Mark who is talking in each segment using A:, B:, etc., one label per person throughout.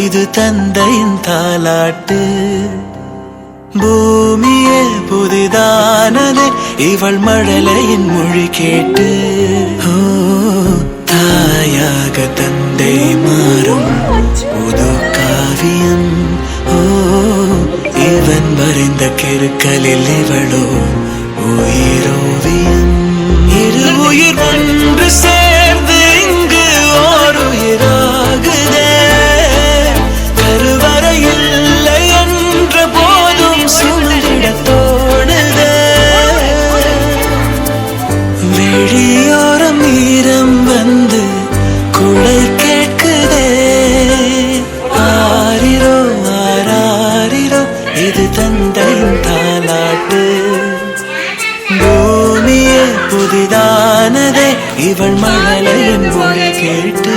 A: இது தந்தையின் தாலாட்டு. பூமியே புதிதானதே இவள் மழலையின் மொழி கேட்டு. ஓ தாயாக தந்தை மாறும் புது காவியம். ஓ இவன் வரைந்த கிறுக்கலில் இவளோ உயிரோவியம். இரு உயிர் ஒன்று சேர்ந்து இங்கு ஓர் உயிராகுதே. கருவறை இல்லை என்ற போதும் சுமந்திட தோணுதே. வெளியோரம் ஈரம் வந்து குடை கேட்குதே. ஆரிரோ ஆராரிரோ இது தந்தையின் தாலாட்டு. பூமியே புதிதானதே இவள் மழலையின் மொழி கேட்டு.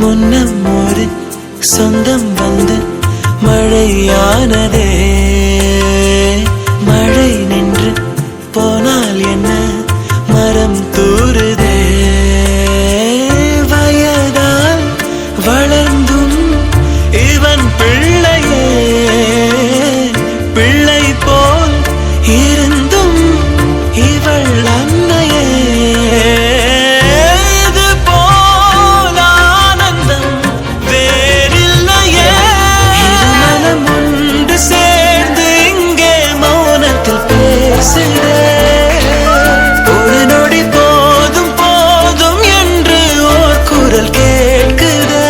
A: முன்னம் ஒரு சொந்தம் வந்து மழையானதே. மழை நின்று போனால் என்ன மரம் தூறுதே. வயதால் வளர்ந்தும் இவன் பிள்ளையே. பிள்ளை போல் இருந்தும் இவள் அன்னையே. ஒரு நொடி போதும் போதும் என்று ஓர் குரல் கேட்குதே.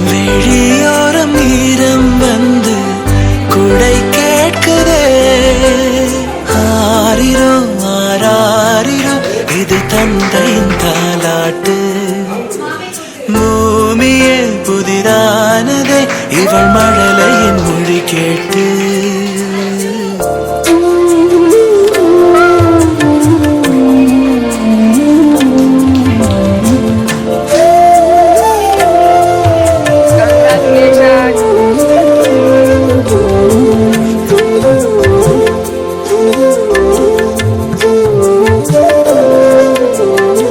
A: வெளியோரம் ஈரம் வந்து குடை கேட்குதே. ஆரிரோ ஆராரிரோ இது தந்தையின் தாலாட்டு. பூமியே புதிதானதே இவள் மழை